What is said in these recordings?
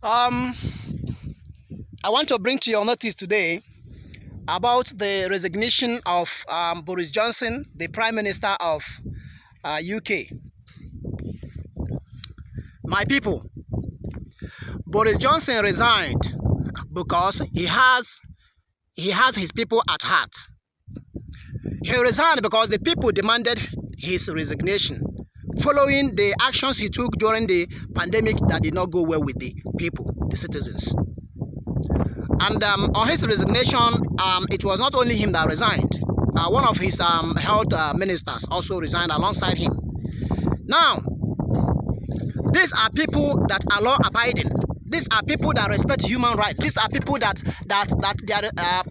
Um, I want to bring to your notice today about the resignation of Boris Johnson, the Prime Minister of UK. My people, Boris Johnson resigned because he has his people at heart. He resigned because the people demanded his resignation following the actions he took during the pandemic that did not go well with the people, the citizens. And on his resignation, it was not only him that resigned. One of his health ministers also resigned alongside him. Now, these are people that are law-abiding. These are people that respect human rights. These are people that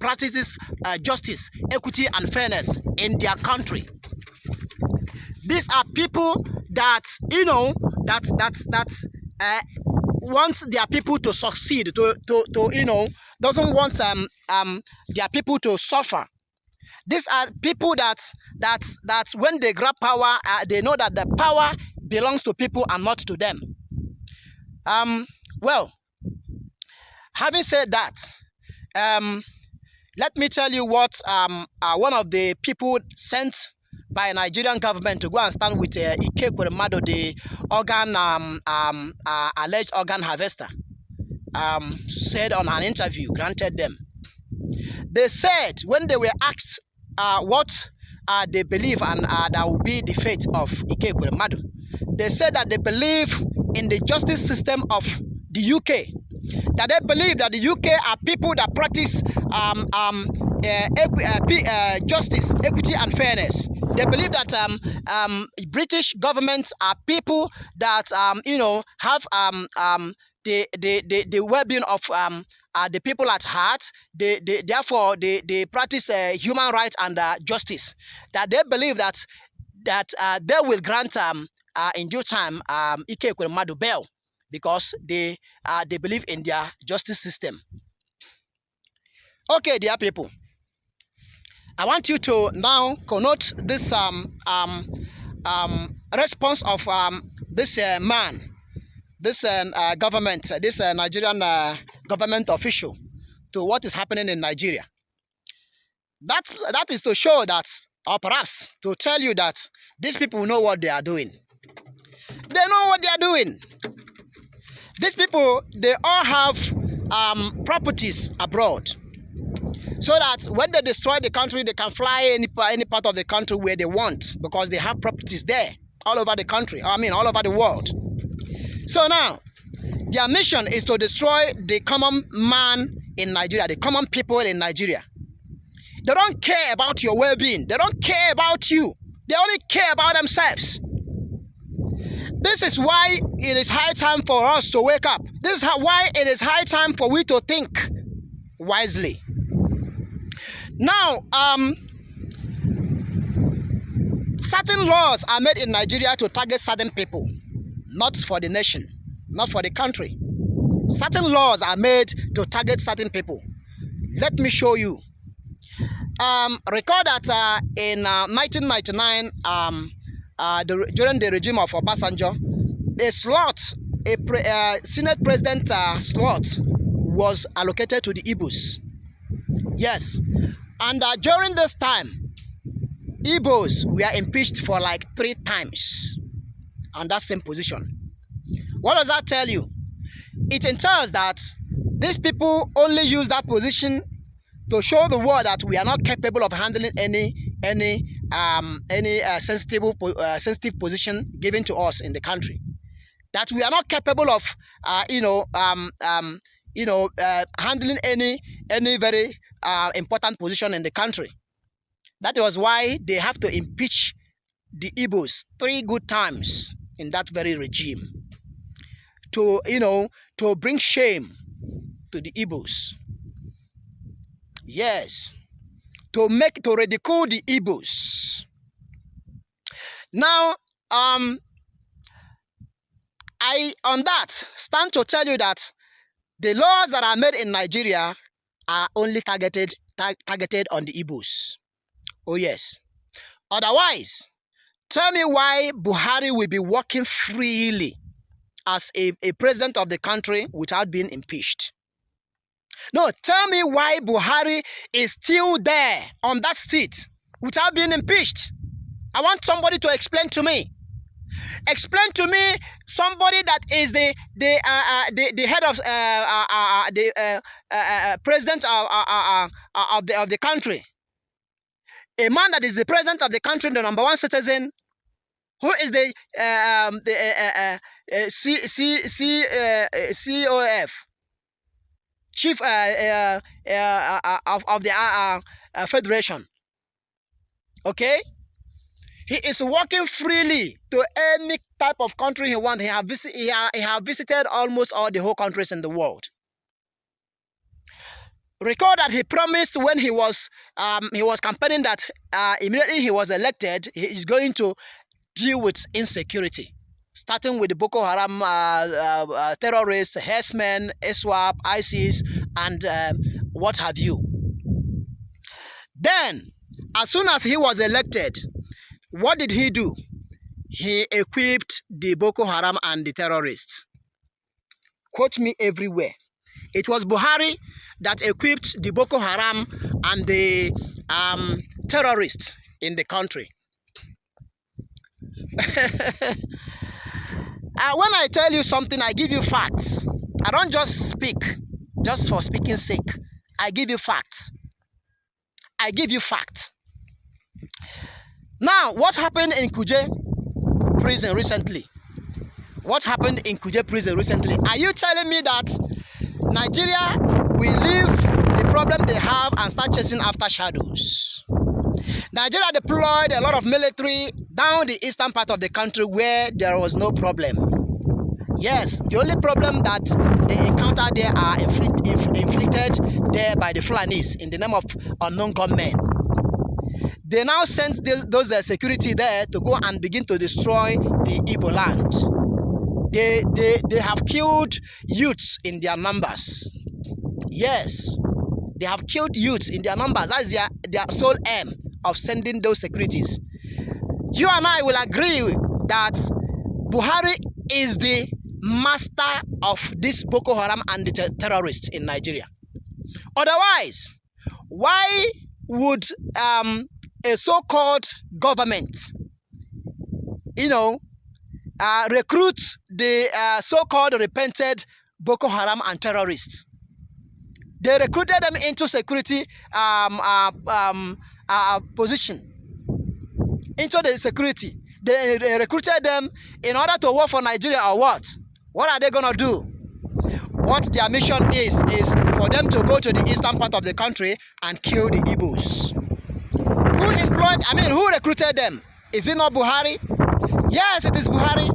practices justice, equity, and fairness in their country. These are people that want their people to succeed, doesn't want their people to suffer. These are people that when they grab power, they know that the power belongs to people and not to them. Well, having said that, let me tell you what one of the people sent by Nigerian government to go and stand with Muhammadu, the alleged organ harvester, said on an interview granted them. They said when they were asked what they believe and that will be the fate of Muhammadu, they said that they believe in the justice system of the UK. That they believe that the UK are people that practice justice, equity, and fairness. They believe that British governments are people that have the well-being of the people at heart. Therefore they practice human rights and justice. That they believe that they will grant in due time Ike Ekweremadu bail, because they believe in their justice system. Okay, dear people, I want you to now connote this response of this man, this government, this Nigerian government official to what is happening in Nigeria. That is to show that, or perhaps to tell you that these people know what they are doing. They know what they are doing. These people, they all have properties abroad, so that when they destroy the country, they can fly any part of the country where they want, because they have properties there all over the country. I mean, all over the world. So now, their mission is to destroy the common man in Nigeria, the common people in Nigeria. They don't care about your well-being. They don't care about you. They only care about themselves. This is why it is high time for us to wake up. This is why it is high time for we to think wisely. Now, certain laws are made in Nigeria to target certain people, not for the nation, not for the country. Certain laws are made to target certain people. Let me show you. Recall that in 1999, during the regime of Obasanjo, a slot, a Senate President slot was allocated to the Igbos. Yes, and during this time, Igbos were impeached for like 3 times on that same position. What does that tell you? It entails that these people only use that position to show the world that we are not capable of handling any sensitive position given to us in the country. That we are not capable of handling any very important position in the country. That was why they have to impeach the Igbos 3 good times in that very regime, to bring shame to the Igbos. Yes, to ridicule the Igbos. Now, I on that stand to tell you that the laws that are made in Nigeria are only targeted on the Igbos. Oh yes. Otherwise, tell me why Buhari will be working freely as a president of the country without being impeached. No, tell me why Buhari is still there on that seat without being impeached. I want somebody to explain to me. Explain to me somebody that is the head of the president of the country, a man that is the president of the country, the number one citizen, who is the COF, chief of the federation. Okay. He is walking freely to any type of country he wants. He have visited almost all the whole countries in the world. Recall that he promised when he was campaigning that immediately he was elected, he is going to deal with insecurity, starting with the Boko Haram terrorists, herdsmen, ISWAP, ISIS, and what have you. Then, as soon as he was elected, what did he do? He equipped the Boko Haram and the terrorists. Quote me everywhere. It was Buhari that equipped the Boko Haram and the terrorists in the country. When I tell you something, I give you facts. I don't just speak just for speaking's sake. I give you facts. I give you facts. Now, what happened in Kuje prison recently? What happened in Kuje prison recently? Are you telling me that Nigeria will leave the problem they have and start chasing after shadows? Nigeria deployed a lot of military down the eastern part of the country where there was no problem. Yes, the only problem that they encountered there are inflicted there by the Fulanis in the name of unknown gunmen. They now sent those security there to go and begin to destroy the Igbo land. They have killed youths in their numbers. Yes, they have killed youths in their numbers. That's their sole aim of sending those securities. You and I will agree that Buhari is the master of this Boko Haram and the terrorists in Nigeria. Otherwise, why would a so-called government, recruit the so-called repented Boko Haram and terrorists? They recruited them into security position, into the security. They recruited them in order to work for Nigeria or what? What are they going to do? What their mission is for them to go to the eastern part of the country and kill the Igbos. Who recruited them? Is it not Buhari? Yes, it is Buhari.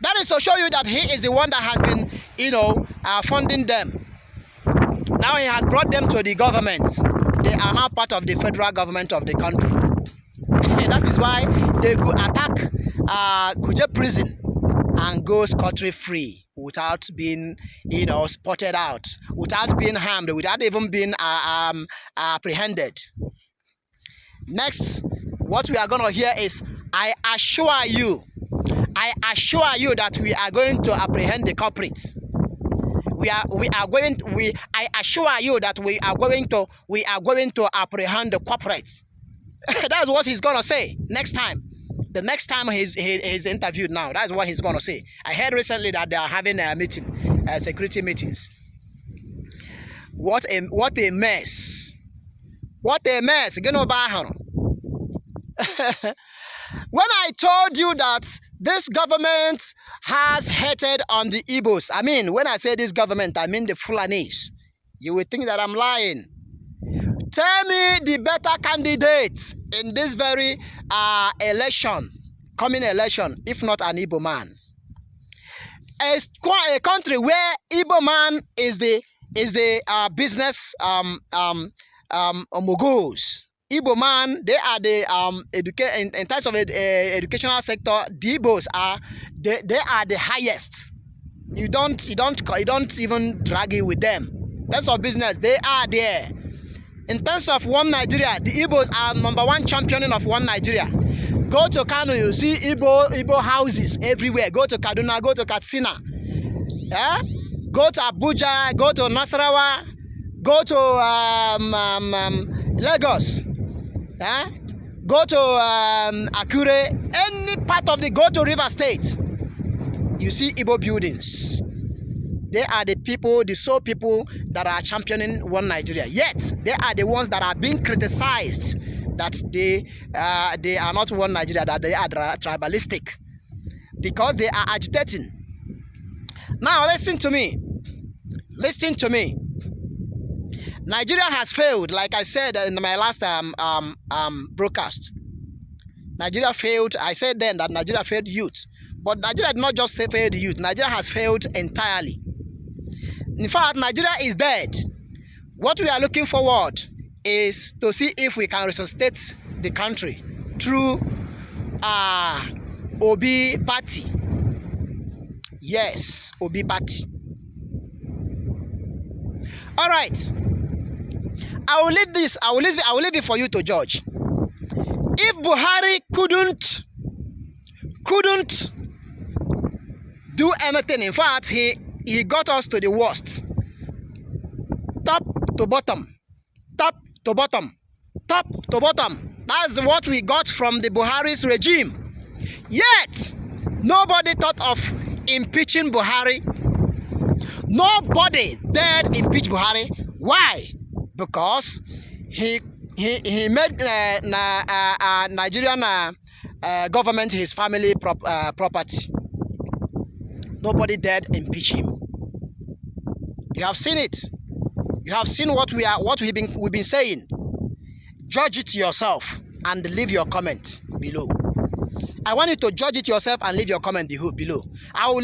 That is to show you that he is the one that has been, funding them. Now he has brought them to the government. They are now part of the federal government of the country. And that is why they could attack Kuje prison and go scot-free without being, spotted out, without being harmed, without even being apprehended. Next, what we are going to hear is, I assure you that we are going to apprehend the culprits. I assure you that we are going to apprehend the culprits. That's what he's going to say next time. The next time he's interviewed now, that's what he's going to say. I heard recently that they are having a meeting, security meetings. What a mess. What a mess. When I told you that this government has hated on the Igbos, when I say this government, I mean the Fulanis, you will think that I'm lying. Tell me the better candidate in this very coming election, if not an Igbo man. A country where Igbo man is the business moguls. Igbo man, they are the in terms of educational sector. The Igbos are they are the highest. You don't even drag it with them. In terms of business, they are there. In terms of one Nigeria, the Igbos are #1 championing of one Nigeria. Go to Kano, you see Igbo houses everywhere. Go to Kaduna, go to Katsina. Go to Abuja, go to Nasarawa, go to Lagos. Go to Akure, any part of go to River State. You see Igbo buildings. They are the people, the sole people that are championing one Nigeria. Yet, they are the ones that are being criticized that they are not one Nigeria, that they are tribalistic. Because they are agitating. Now, listen to me. Listen to me. Nigeria has failed, like I said in my last broadcast. Nigeria failed. I said then that Nigeria failed youth. But Nigeria did not just say failed youth. Nigeria has failed entirely. In fact, Nigeria is dead. What we are looking forward is to see if we can resuscitate the country through Obi party. Yes, Obi party. All right. I will leave this. I will leave it for you to judge. If Buhari couldn't do anything, in fact, he got us to the worst. Top to bottom. Top to bottom. Top to bottom. That's what we got from the Buhari's regime. Yet, nobody thought of impeaching Buhari. Nobody dared impeach Buhari. Why? Because he made Nigerian government his family property. Nobody dared impeach him. You have seen it. You have seen what we've been saying. Judge it yourself and leave your comment below. I want you to judge it yourself and leave your comment below. I'll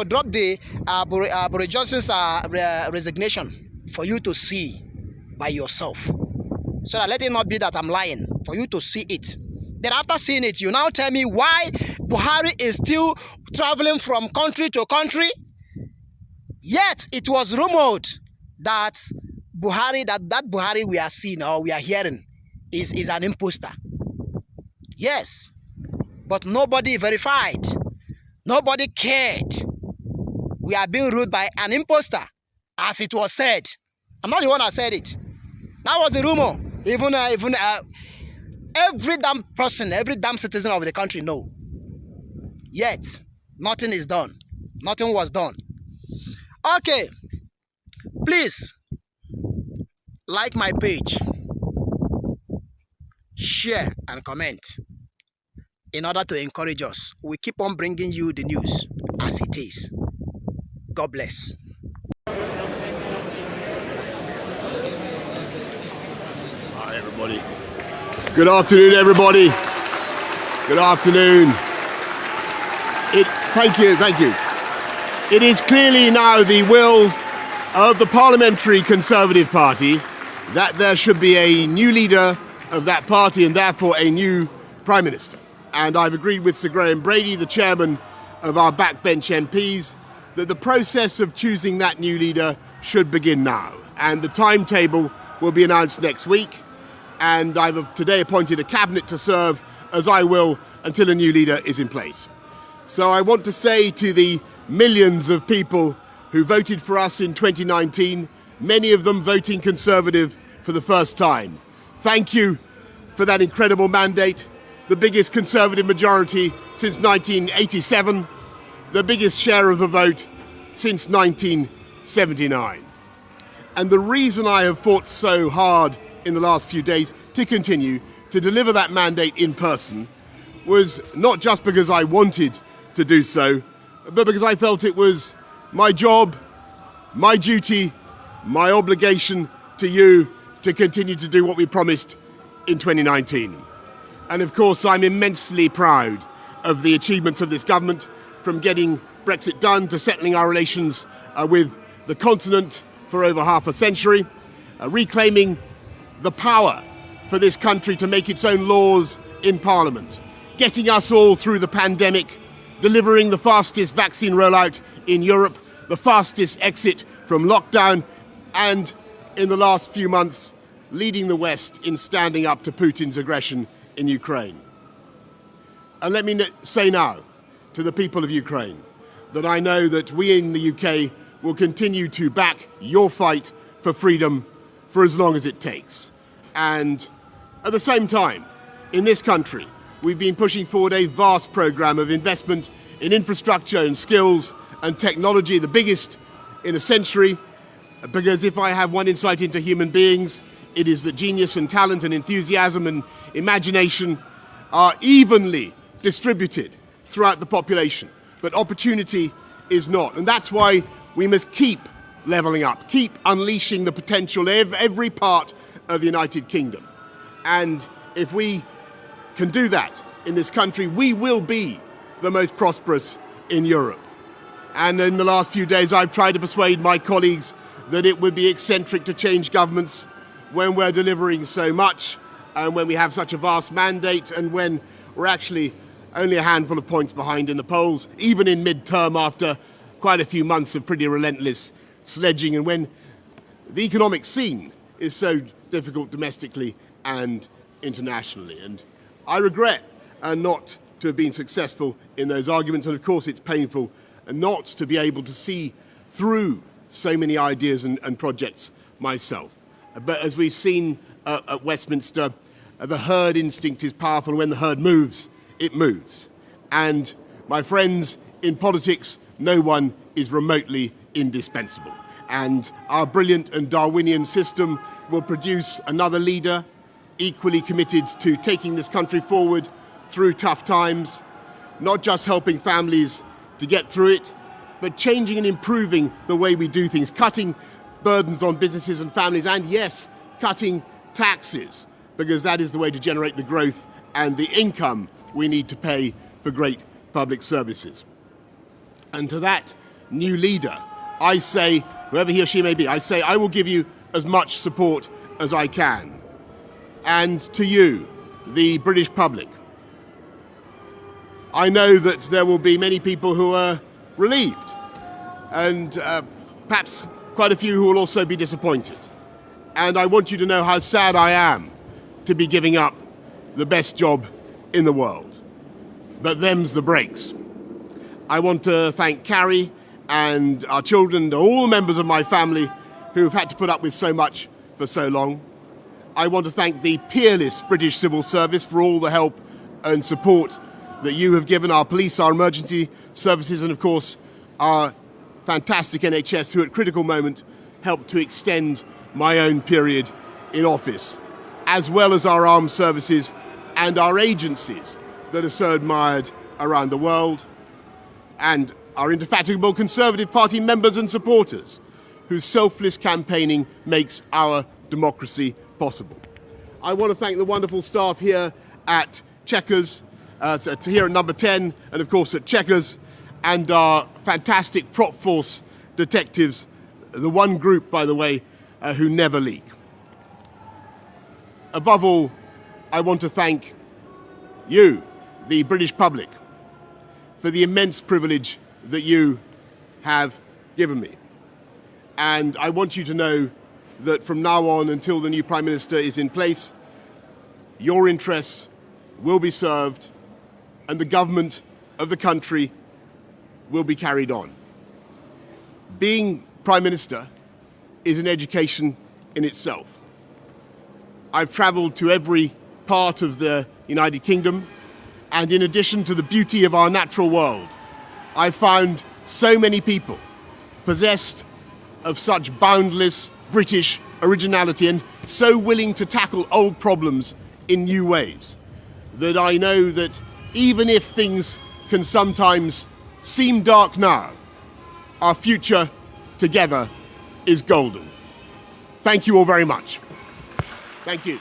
drop the Boris Johnson's resignation for you to see by yourself. So that let it not be that I'm lying, for you to see it. Then after seeing it, you now tell me why Buhari is still traveling from country to country. Yet it was rumored that Buhari, that Buhari we are seeing or we are hearing is an imposter. Yes, but nobody verified. Nobody cared. We are being ruled by an imposter, as it was said. I'm not the one that said it. That was the rumor. Even every damn person, every damn citizen of the country know. Yet, nothing is done. Nothing was done. Okay. Please, like my page. Share and comment in order to encourage us. We keep on bringing you the news as it is. God bless. Hi, everybody. Good afternoon, everybody. Good afternoon. Thank you. It is clearly now the will of the Parliamentary Conservative Party that there should be a new leader of that party and therefore a new Prime Minister. And I've agreed with Sir Graham Brady, the chairman of our backbench MPs, that the process of choosing that new leader should begin now. And the timetable will be announced next week. And I've today appointed a cabinet to serve, as I will, until a new leader is in place. So I want to say to the millions of people who voted for us in 2019, many of them voting Conservative for the first time, thank you for that incredible mandate, the biggest Conservative majority since 1987, the biggest share of the vote since 1979. And the reason I have fought so hard in the last few days to continue to deliver that mandate in person was not just because I wanted to do so, but because I felt it was my job, my duty, my obligation to you to continue to do what we promised in 2019. And of course, I'm immensely proud of the achievements of this government, from getting Brexit done to settling our relations with the continent for over half a century, reclaiming the power for this country to make its own laws in Parliament, getting us all through the pandemic, delivering the fastest vaccine rollout in Europe, the fastest exit from lockdown, and in the last few months, leading the West in standing up to Putin's aggression in Ukraine. And let me say now to the people of Ukraine that I know that we in the UK will continue to back your fight for freedom for as long as it takes. And at the same time, in this country, we've been pushing forward a vast program of investment in infrastructure and skills and technology, the biggest in a century, because if I have one insight into human beings, it is that genius and talent and enthusiasm and imagination are evenly distributed throughout the population, but opportunity is not. And that's why we must keep levelling up, keep unleashing the potential of every part of the United Kingdom. And if we can do that in this country, we will be the most prosperous in Europe. And in the last few days, I've tried to persuade my colleagues that it would be eccentric to change governments when we're delivering so much and when we have such a vast mandate and when we're actually only a handful of points behind in the polls, even in mid-term after quite a few months of pretty relentless sledging, and when the economic scene is so difficult domestically and internationally. And I regret not to have been successful in those arguments, and of course it's painful not to be able to see through so many ideas and projects myself. But as we've seen at Westminster, the herd instinct is powerful. When the herd moves, it moves. And my friends, in politics, no one is remotely indispensable. And our brilliant and Darwinian system will produce another leader equally committed to taking this country forward through tough times, not just helping families to get through it, but changing and improving the way we do things, cutting burdens on businesses and families, and yes, cutting taxes, because that is the way to generate the growth and the income we need to pay for great public services. And to that new leader, I say, whoever he or she may be, I say I will give you as much support as I can. And to you, the British public, I know that there will be many people who are relieved, and perhaps quite a few who will also be disappointed. And I want you to know how sad I am to be giving up the best job in the world. But them's the breaks. I want to thank Carrie and our children and all members of my family who have had to put up with so much for so long. I want to thank the peerless British Civil Service for all the help and support that you have given our police, our emergency services, and of course our fantastic NHS, who at critical moment helped to extend my own period in office, as well as our armed services and our agencies that are so admired around the world, and our indefatigable Conservative Party members and supporters, whose selfless campaigning makes our democracy possible. I want to thank the wonderful staff here at Chequers, here at Number 10, and of course at Chequers, and our fantastic prop force detectives, the one group, by the way, who never leak. Above all, I want to thank you, the British public, for the immense privilege that you have given me. And I want you to know that from now on until the new Prime Minister is in place, your interests will be served and the government of the country will be carried on. Being Prime Minister is an education in itself. I've travelled to every part of the United Kingdom, and in addition to the beauty of our natural world, I've found so many people possessed of such boundless British originality and so willing to tackle old problems in new ways that I know that even if things can sometimes seem dark now, our future together is golden. Thank you all very much. Thank you.